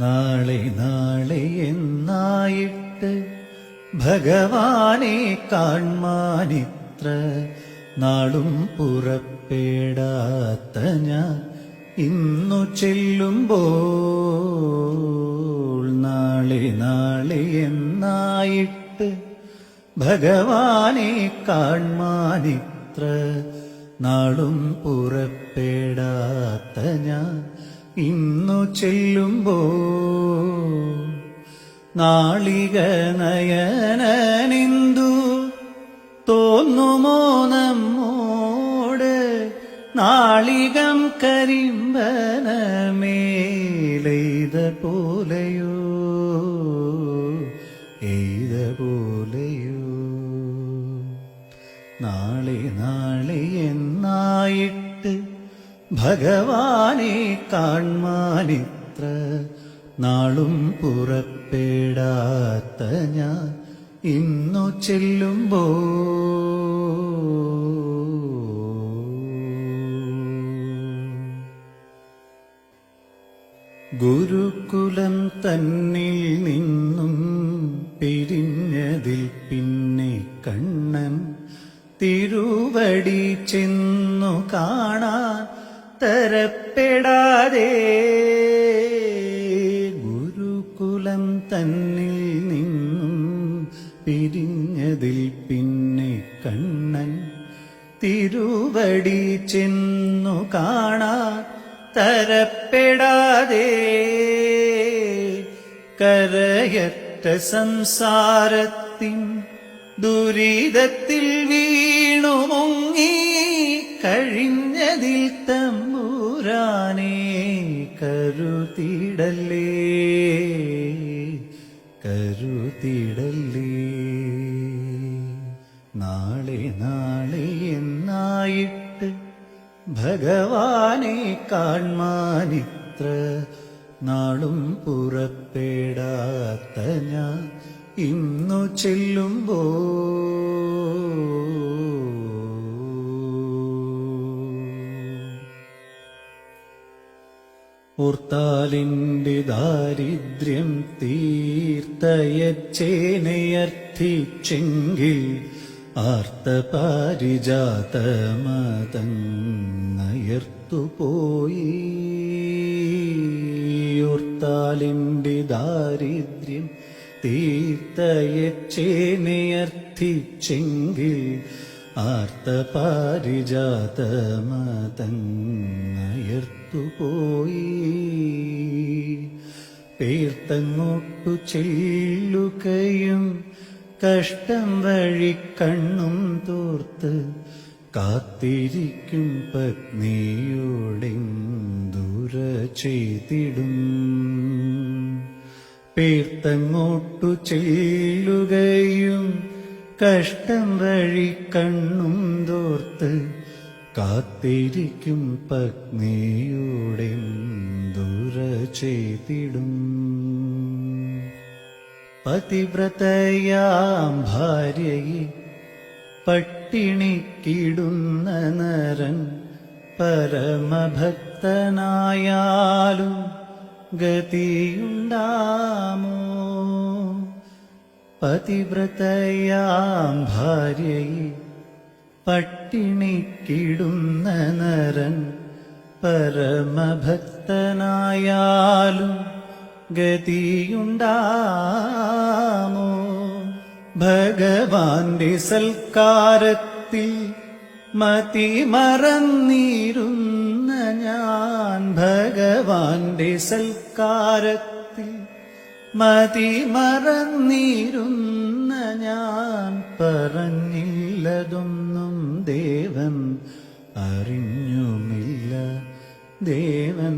നാളെ നാളെ എന്നായിട്ട് ഭഗവാനെ കാൺമാനിത്ര നാളും പുറപ്പെടാത്ത ഞാൻ ഇന്നു ചെല്ലുമ്പോൾ. നാളെ നാളെ എന്നായിട്ട് ഭഗവാനെ കാൺമാനിത്ര നാളും പുറപ്പെടാത്ത ഞാൻ ഇന്നു ചെല്ലുമ്പോൾ. നാളിക നയനനിന്ദു തോന്നുമോ നമ്മോട്, നാളികം കരിമ്പനമേലെയ്ത പോലെയോ എയ്ത പോലെയോ. നാളെ നാളെ എന്നായിട്ട് ഭഗവാനെ കാൺമാനിത്ര നാളും പുറപ്പെടാത്ത ഞാൻ ഇന്നു ചെല്ലുമ്പോൾ. ഗുരുകുലം തന്നിൽ നിന്നും പിരിഞ്ഞതിൽ പിന്നെ കണ്ണൻ തിരുവടി ചെന്നു കാണാൻ തരപ്പെടാതെ. ഗുരുകുലം തന്നിൽ നിന്നും പിരിഞ്ഞതിൽ പിന്നെ കണ്ണൻ തിരുവടി ചെന്നു കാണാൻ തരപ്പെടാതെ. കരയറ്റ സംസാരത്തിൻ ദുരിതത്തിൽ വീണു മുങ്ങി കഴിഞ്ഞതിൽ തമ്പുരാനെ കരുതിടല്ലേ കരുതിടല്ലേ. നാളെ നാളെ എന്നായിട്ട് ഭഗവാനെ കാൺമാനിത്ര നാളും പുറപ്പെടാത്ത ഞാൻ ഇന്നു ചെല്ലുമ്പോൾ. ഓർത്താലിന്റെ ദാരിദ്ര്യം തീർത്തയച്ചേനയർത്ഥിച്ചെങ്കിൽ ആർത്തപാരിജാതമതങ്ങയർത്തുപോയി. ഓർത്താലിന്റെ ദാരിദ്ര്യം തീർത്തയച്ചേനയർത്ഥിച്ചെങ്കിൽ ആർത്തപാരിജാതമതങ്ങയർത്തുപോയി. പേർത്തങ്ങോട്ടു ചെല്ലുകയും കഷ്ടം വഴി കണ്ണും തോർത്ത് കാത്തിരിക്കും പത്നിയോടെന്തുര ചെയ്തിടും. പേർത്തങ്ങോട്ടു ചെല്ലുകയും കഷ്ടം വഴി കണ്ണും തോർത്ത് കാത്തിരിക്കും പത്നിയോടെന്തുര ചെയ്തിടും. പതിവ്രതയാം ഭാര്യയെ പട്ടിണിക്കിടുന്ന നരൻ പരമഭക്തനായാലും ഗതിയുണ്ടാമോ. പതിവ്രതയാം ഭാര്യയെ പട്ടിണിക്കിടുന്ന നരൻ പരമഭക്തനായാലും ഗതിയുണ്ടാമോ. ഭഗവാന്റെ സൽക്കാരത്തിൽ മതിമറന്നിരുന്ന ഞാൻ, ഭഗവാന്റെ സൽക്കാരത്തിൽ മതിമറന്നിരുന്ന ഞാൻ, പറഞ്ഞില്ലതൊന്നും ദേവൻ അറിഞ്ഞുമില്ല ദേവൻ